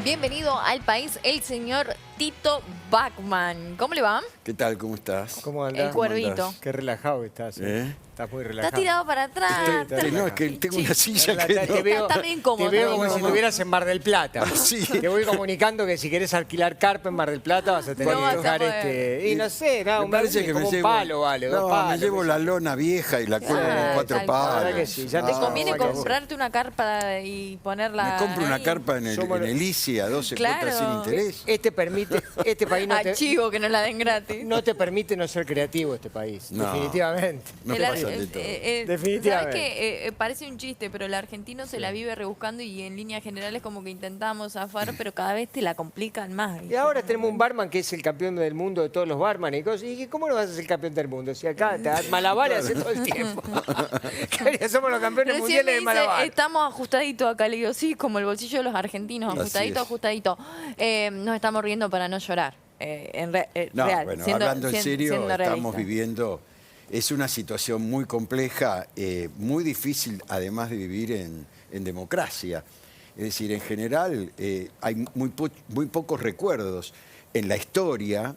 Bienvenido al país el señor Tito Bachmann. ¿Cómo le va? ¿Qué tal? ¿Cómo estás? ¿Cómo andás? El cuervito. Qué relajado estás. Estás muy relajado. Está tirado para atrás. No, es que tengo una silla que Te no. veo, Está bien cómodo, te veo está como bien si cómodo. estuvieras en Mar del Plata. Sí. Te voy comunicando que si querés alquilar carpa en Mar del Plata vas a tener No que vas a buscar poder. Y no sé, no, Me parece que como me un llevo, palo, vale. no, dos palos, me llevo qué la sé yo. lona vieja y la cuelgo con Claro, 4 tal cual. palos. La verdad que sí, ya ¿Te Ah, conviene bueno. comprarte una carpa y ponerla? Me compro una ahí? carpa en Somos el ICI a 12 Claro. cuotas sin interés. Este país Archivo que no la den gratis. no te permite no ser creativo, este país. No. Definitivamente. No El pasa ar- de todo. Definitivamente. ¿Sabes qué? Parece un chiste, pero el argentino se la vive rebuscando y en líneas generales como que intentamos zafar, pero cada vez te la complican más. Y ahora tenemos un barman que es el campeón del mundo de todos los barman y cosas. Y dije, ¿cómo no vas a ser campeón del mundo? Si acá te das malabares hace todo el tiempo. Somos los campeones Recién me mundiales de dice, malabar. estamos ajustaditos acá. Le digo, sí, como el bolsillo de los argentinos, Así ajustadito, es. ajustadito. Nos estamos riendo para no llorar. No, Real, bueno, siendo- hablando en sien- serio, siendo estamos realista. viviendo, es una situación muy compleja, muy difícil además de vivir en democracia. Es decir, en general hay muy pocos recuerdos en la historia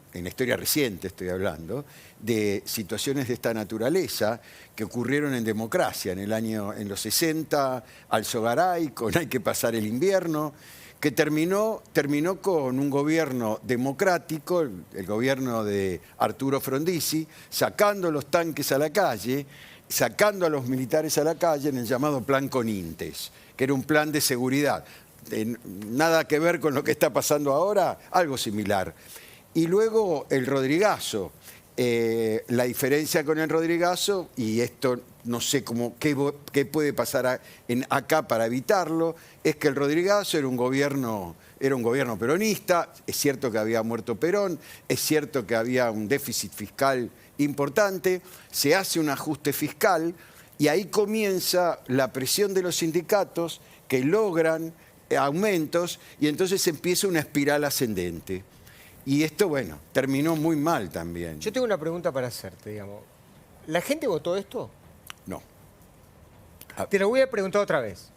reciente estoy hablando, de situaciones de esta naturaleza que ocurrieron en democracia, en los 60, Alzogaray, con Hay que pasar el invierno, que terminó con un gobierno democrático, el gobierno de Arturo Frondizi, sacando los tanques a la calle, sacando a los militares a la calle en el llamado Plan Conintes, que era un plan de seguridad. Nada que ver con lo que está pasando ahora, algo similar. Y luego el Rodrigazo. La diferencia con el Rodrigazo, y esto no sé qué puede pasar acá para evitarlo, es que el Rodrigazo era un gobierno peronista. Es cierto que había muerto Perón, es cierto que había un déficit fiscal importante, se hace un ajuste fiscal y ahí comienza la presión de los sindicatos que logran aumentos y entonces empieza una espiral ascendente. Y esto, bueno, terminó muy mal también. Yo tengo una pregunta para hacerte, digamos. ¿La gente votó esto? No. Te lo voy a preguntar otra vez.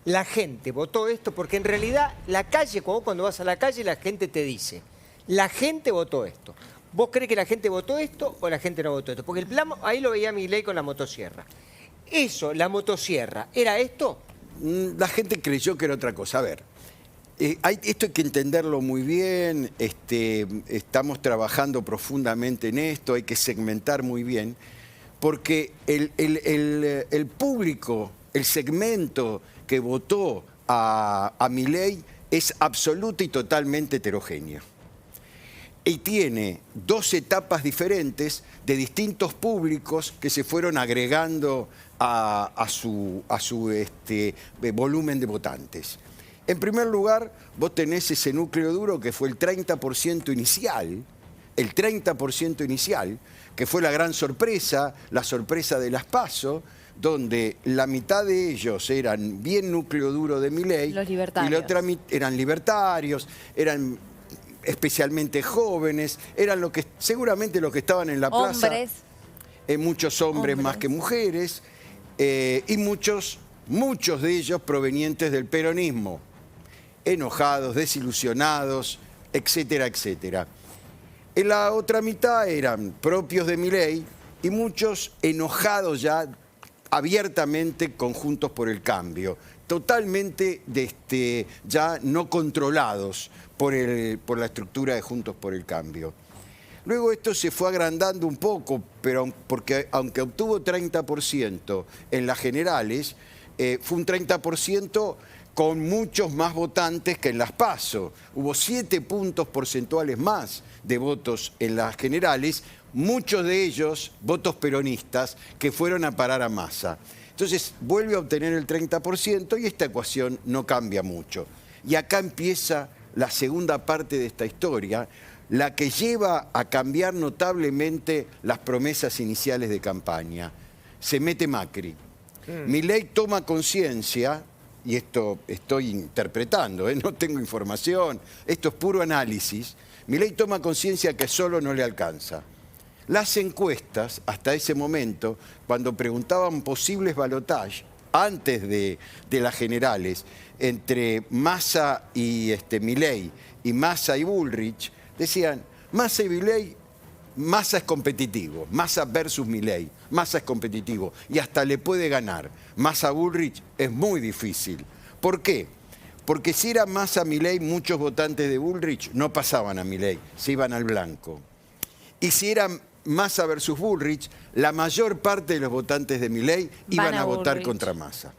La gente votó esto porque en realidad la calle, cuando vas a la calle, la gente te dice, la gente votó esto. ¿Vos crees que la gente votó esto o la gente no votó esto? Porque el plan, ahí lo veía Milei con la motosierra. Eso, la motosierra, ¿era esto? La gente creyó que era otra cosa. A ver, esto hay que entenderlo muy bien, estamos trabajando profundamente en esto, hay que segmentar muy bien, porque el público, el segmento que votó a Milei es absoluta y totalmente heterogéneo. Y tiene dos etapas diferentes de distintos públicos que se fueron agregando a su volumen de votantes. En primer lugar, vos tenés ese núcleo duro que fue el 30% inicial, que fue la gran sorpresa, la sorpresa de las PASO, donde la mitad de ellos eran bien núcleo duro de Milei. Los libertarios. Y la otra eran libertarios, eran especialmente jóvenes, eran seguramente los que estaban en la plaza. Hombres. Muchos hombres más que mujeres, y muchos de ellos provenientes del peronismo, enojados, desilusionados, etcétera, etcétera. En la otra mitad eran propios de Milei y muchos enojados ya abiertamente con Juntos por el Cambio, totalmente ya no controlados por la estructura de Juntos por el Cambio. Luego esto se fue agrandando un poco, pero porque aunque obtuvo 30% en las generales, fue un 30% con muchos más votantes que en las PASO. Hubo 7 puntos porcentuales más de votos en las generales, muchos de ellos votos peronistas que fueron a parar a Massa. Entonces vuelve a obtener el 30% y esta ecuación no cambia mucho. Y acá empieza la segunda parte de esta historia, la que lleva a cambiar notablemente las promesas iniciales de campaña. Se mete Macri. Milei toma conciencia, y esto estoy interpretando, no tengo información, esto es puro análisis. Milei toma conciencia que solo no le alcanza. Las encuestas, hasta ese momento, cuando preguntaban posibles balotajes, antes de las generales, entre Massa y Milei, y Massa y Bullrich, decían, Massa y Milei, Massa es competitivo, Massa versus Milei, Massa es competitivo y hasta le puede ganar. Massa Bullrich es muy difícil. ¿Por qué? Porque si era Massa Milei, muchos votantes de Bullrich no pasaban a Milei, se iban al blanco. Y si era Massa versus Bullrich, la mayor parte de los votantes de Milei iban a votar Bullrich contra Massa.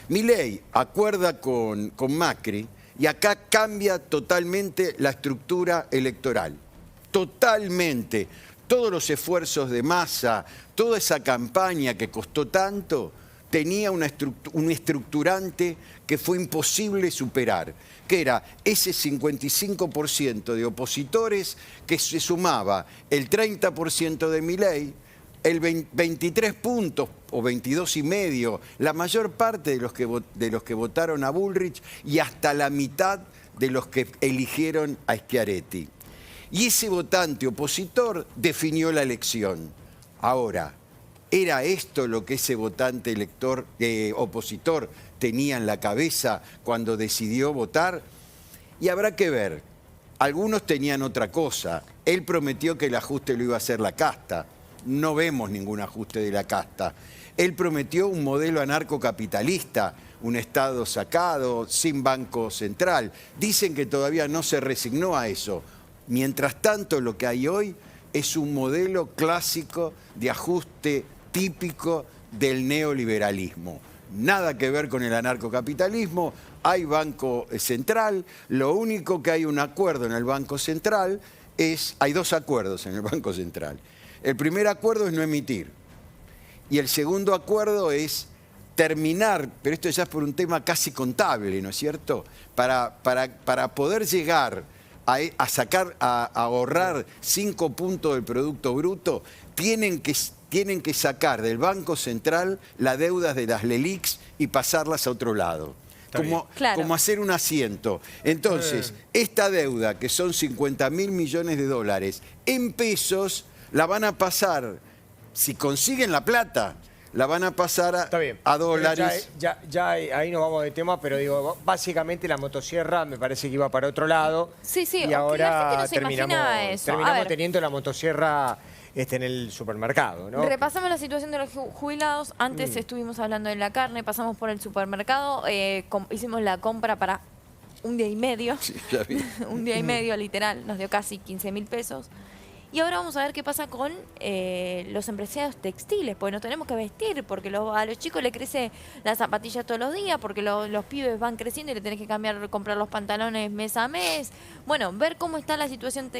Milei acuerda con Macri y acá cambia totalmente la estructura electoral. Totalmente. Todos los esfuerzos de Massa, toda esa campaña que costó tanto, tenía un estructurante que fue imposible superar, que era ese 55% de opositores que se sumaba el 30% de Milei, el 23 puntos o 22,5, la mayor parte de los que votaron a Bullrich y hasta la mitad de los que eligieron a Schiaretti. Y ese votante opositor definió la elección. Ahora, ¿era esto lo que ese votante opositor tenía en la cabeza cuando decidió votar? Y habrá que ver. Algunos tenían otra cosa. Él prometió que el ajuste lo iba a hacer la casta. No vemos ningún ajuste de la casta. Él prometió un modelo anarcocapitalista, un Estado sacado, sin banco central. Dicen que todavía no se resignó a eso. Mientras tanto, lo que hay hoy es un modelo clásico de ajuste típico del neoliberalismo. Nada que ver con el anarcocapitalismo, hay Banco Central, lo único que hay un acuerdo en el Banco Central hay dos acuerdos en el Banco Central. El primer acuerdo es no emitir y el segundo acuerdo es terminar, pero esto ya es por un tema casi contable, ¿no es cierto? Para poder llegar a ahorrar 5 puntos del Producto Bruto, tienen que sacar del Banco Central las deudas de las LELIQs y pasarlas a otro lado. Como hacer un asiento. Entonces, esta deuda, que son 50.000 millones de dólares, en pesos, la van a pasar, si consiguen la plata, la van a pasar a dólares. Ya ahí nos vamos de tema, pero digo, básicamente la motosierra me parece que iba para otro lado. Sí, y ahora no se imaginaba eso. terminamos teniendo la motosierra en el supermercado, ¿no? Repasamos la situación de los jubilados. Antes estuvimos hablando de la carne, pasamos por el supermercado, hicimos la compra para un día y medio. Sí, ya vi. Un día y medio, literal, nos dio casi 15.000 pesos. Y ahora vamos a ver qué pasa con los empresarios textiles, porque nos tenemos que vestir, porque a los chicos les crece la zapatilla todos los días, porque los pibes van creciendo y le tenés que comprar los pantalones mes a mes. Bueno, ver cómo está la situación